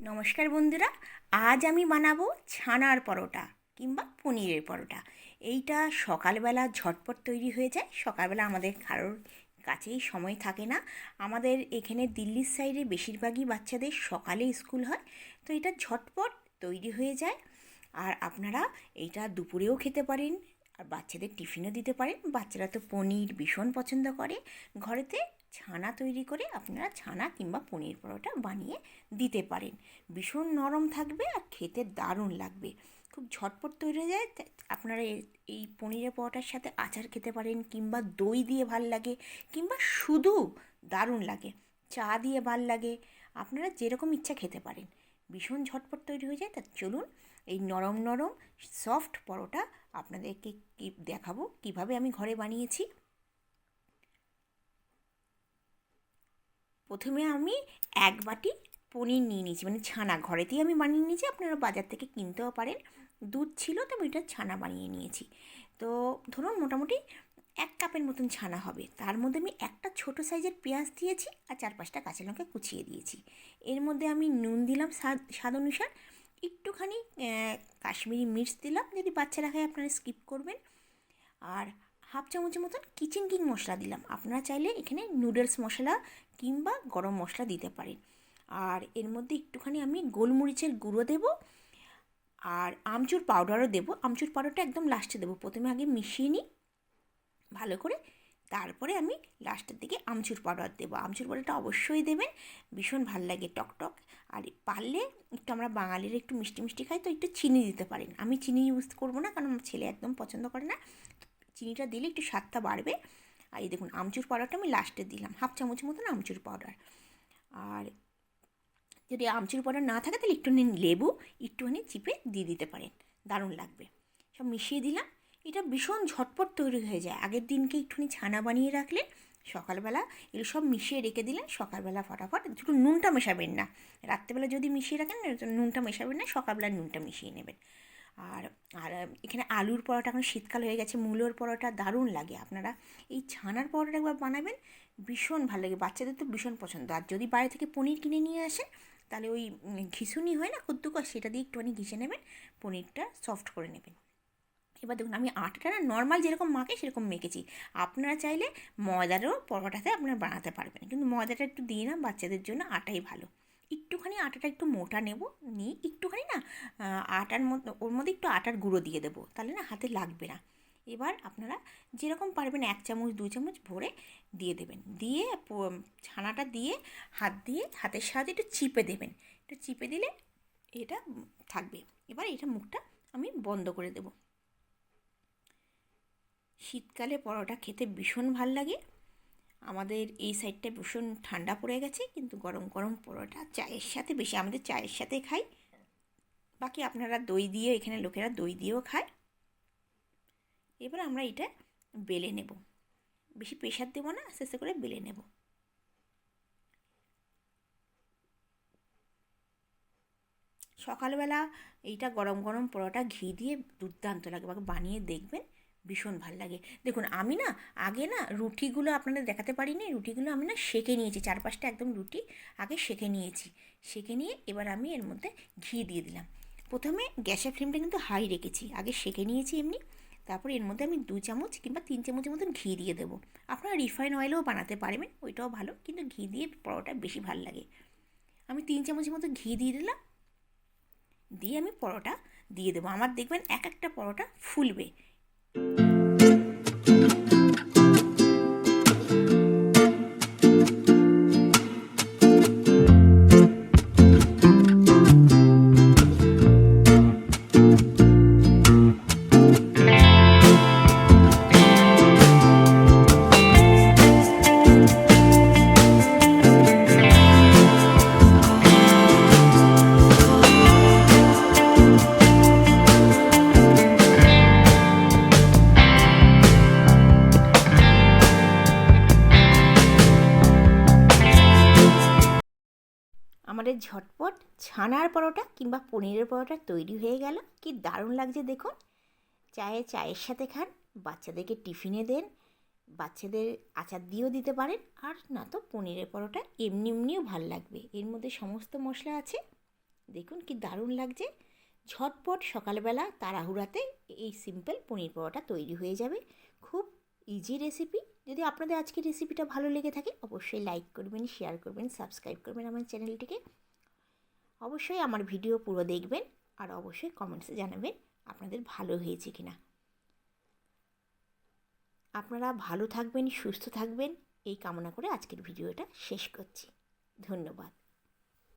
নমস্কার বন্ধুরা, আজ আমি বানাবো ছানার পরোটা কিংবা পনিরের পরোটা। এইটা সকালবেলা ঝটপট তৈরি হয়ে যায়। সকালবেলা আমাদের কারোর কাছেই সময় থাকে না। আমাদের এখানে দিল্লির সাইডে বেশিরভাগই বাচ্চাদের সকালে স্কুল হয়, তো এটা ঝটপট তৈরি হয়ে যায়। আর আপনারা এইটা দুপুরেও খেতে পারেন, আর বাচ্চাদের টিফিনও দিতে পারেন। বাচ্চারা তো পনির ভীষণ পছন্দ করে। ঘরেতে ছানা তৈরি করে আপনারা ছানা কিংবা পনির পরোটা বানিয়ে দিতে পারেন। ভীষণ নরম থাকবে আর খেতে দারুণ লাগবে। খুব ঝটপট তৈরি হয়ে যায়। আপনারা এই পনিরের পরোটার সাথে আচার খেতে পারেন, কিংবা দই দিয়ে ভাল লাগে, কিংবা শুধু দারুণ লাগে, চা দিয়ে ভাল লাগে। আপনারা যেরকম ইচ্ছা খেতে পারেন। ভীষণ ঝটপট তৈরি হয়ে যায়। তা চলুন এই নরম নরম সফট পরোটা আপনাদেরকে দেখাবো কিভাবে আমি ঘরে বানিয়েছি। প্রথমে আমি এক বাটি পনির নিয়ে নিয়েছি, মানে ছানা ঘরেতেই আমি বানিয়ে নিয়েছি। আপনারা বাজার থেকে কিনতেও পারেন। দুধ ছিল তো আমি এটা ছানা বানিয়ে নিয়েছি। তো ধরুন মোটামুটি 1 কাপের মতন ছানা হবে। তার মধ্যে আমি একটা ছোট সাইজের পেঁয়াজ দিয়েছি আর 4-5টা কাঁচা লঙ্কা কুচিয়ে দিয়েছি। এর মধ্যে আমি নুন দিলাম স্বাদ অনুসার, একটুখানি কাশ্মীরি মির্চ দিলাম, যদি বাচ্চারা খায় আপনারা স্কিপ করবেন। আর হাফ চামচের মতন কিচেন কিং মশলা দিলাম। আপনারা চাইলে এখানে নুডলস মশলা কিংবা গরম মশলা দিতে পারেন। আর এর মধ্যে একটুখানি আমি গোলমরিচের গুঁড়ো দেব, আর আমচুর পাউডারও দেবো। আমচুর পাউডারটা একদম লাস্টে দেবো, প্রথমে আগে মিশিয়ে নিই ভালো করে, তারপরে আমি লাস্টের দিকে আমচুর পাউডার দেবো। আমচুর পাউডারটা অবশ্যই দেবেন, ভীষণ ভাল লাগে টক। আর পারলে একটু, আমরা বাঙালিরা একটু মিষ্টি মিষ্টি খাই, তো একটু চিনি দিতে পারেন। আমি চিনি ইউজ করবো না, কারণ আমার ছেলে একদম পছন্দ করে না। চিনিটা দিলে একটু স্বাদটা বাড়বে। আর এই দেখুন আমচুর পাউডারটা আমি লাস্টে দিলাম, হাফ চামচের মতন আমচুর পাউডার। আর যদি আমচুর পাউডার না থাকে তাহলে একটুখানি লেবু একটুখানি চিপে দিয়ে দিতে পারেন, দারুণ লাগবে। সব মিশিয়ে দিলাম। এটা ভীষণ ঝটপট তৈরি হয়ে যায়। আগের দিনকে একটুখানি ছানা বানিয়ে রাখলে সকালবেলা এগুলো সব মিশিয়ে রেখে দিলেন, সকালবেলা ফটাফট। একটু নুনটা মেশাবেন না, রাত্রেবেলা যদি মিশিয়ে রাখেন নুনটা মেশাবেন না, সকালবেলা নুনটা মিশিয়ে নেবেন। আর আর এখানে আলুর পরোটা, এখন শীতকাল হয়ে গেছে, মূলোর পরোটা দারুণ লাগে। আপনারা এই ছানার পরোটা একবার বানাবেন, ভীষণ ভালো লাগে। বাচ্চাদের তো ভীষণ পছন্দ। আর যদি বাইরে থেকে পনির কিনে নিয়ে আসেন, তাহলে ওই ঘিসুনি হয় না, কুদ্দুকর, সেটা দিয়ে একটুখানি ঘিষে নেবেন, পনিরটা সফট করে নেবেন। এবার দেখুন আমি আটাটা না নর্মাল যেরকম মাখে সেরকম মেখেছি। আপনারা চাইলে ময়দারও পরোটাতে আপনারা বানাতে পারবেন, কিন্তু ময়দাটা একটু দিয়ে না, বাচ্চাদের জন্য আটাই ভালো। একটুখানি আটাটা একটু মোটা নেব, নিয়ে একটুখানি না আটার মধ্যে, ওর মধ্যে একটু আটার গুঁড়ো দিয়ে দেবো, তাহলে না হাতে লাগবে না। এবার আপনারা যেরকম পারবেন 1 চামচ 2 চামচ ভরে দিয়ে দেবেন। দিয়ে ছানাটা দিয়ে হাত দিয়ে হাতের সাহায্যে একটু চিপে দেবেন। একটু চিপে দিলে এটা থাকবে। এবার এটা মুখটা আমি বন্ধ করে দেবো। শীতকালে পরোটা খেতে ভীষণ ভাল লাগে। আমাদের এই সাইডটা ভীষণ ঠান্ডা পড়ে গেছে, কিন্তু গরম গরম পরোটা চায়ের সাথে, বেশি আমাদের চায়ের সাথে খাই। বাকি আপনারা দই দিয়ে, এখানে লোকেরা দই দিয়েও খায়। এবার আমরা এটা বেলে নেব, বেশি প্রেশার দেবো না, আস্তে আস্তে করে বেলে নেব। সকালবেলা এইটা গরম গরম পরোটা ঘি দিয়ে দুর্দান্ত লাগে, বানিয়ে দেখবেন, ভীষণ ভাল লাগে। দেখুন আমি না আগে না রুটিগুলো আপনাদের দেখাতে পারিনি, রুটিগুলো আমি না সেঁকে নিয়েছি, 4-5টা একদম রুটি আগে সেঁকে নিয়েছি। সেঁকে নিয়ে এবার আমি এর মধ্যে ঘি দিয়ে দিলাম। প্রথমে গ্যাসের ফ্লেমটা কিন্তু হাই রেখেছি, আগে সেঁকে নিয়েছি এমনি। তারপরে এর মধ্যে আমি 2 চামচ কিংবা 3 চামচের মতন ঘি দিয়ে দেবো। আপনারা রিফাইন অয়েলেও বানাতে পারবেন, ওইটাও ভালো, কিন্তু ঘি দিয়ে পরোটা বেশি ভাল লাগে। আমি 3 চামচের মতো ঘি দিয়ে দিলাম, দিয়ে আমি পরোটা দিয়ে দেবো। আমার দেখবেন এক একটা পরোটা ফুলবে। আমাদের ঝটপট ছানার পরোটা কিংবা পনিরের পরোটা তৈরি হয়ে গেল। কি দারুণ লাগছে দেখুন। চায়ের সাথে খান, বাচ্চাদেরকে টিফিনে দেন, বাচ্চাদের আচার দিয়েও দিতে পারেন। আর না তো পনিরের পরোটা এমনিও ভাল লাগবে, এর মধ্যে সমস্ত মশলা আছে, দেখুন কি দারুণ লাগছে। ঝটপট সকালবেলা তাড়াহুড়াতে এই সিম্পল পনির পরোটা তৈরি হয়ে যাবে। খুব ইজি রেসিপি। যদি আপনাদের আজকের রেসিপিটা ভালো লেগে থাকে অবশ্যই লাইক করবেন, শেয়ার করবেন, সাবস্ক্রাইব করবেন আমার চ্যানেলটিকে। অবশ্যই আমার ভিডিও পুরো দেখবেন আর অবশ্যই কমেন্টসে জানাবেন আপনাদের ভালো হয়েছে কিনা। আপনারা ভালো থাকবেন, সুস্থ থাকবেন এই কামনা করে আজকের ভিডিওটা শেষ করছি। ধন্যবাদ।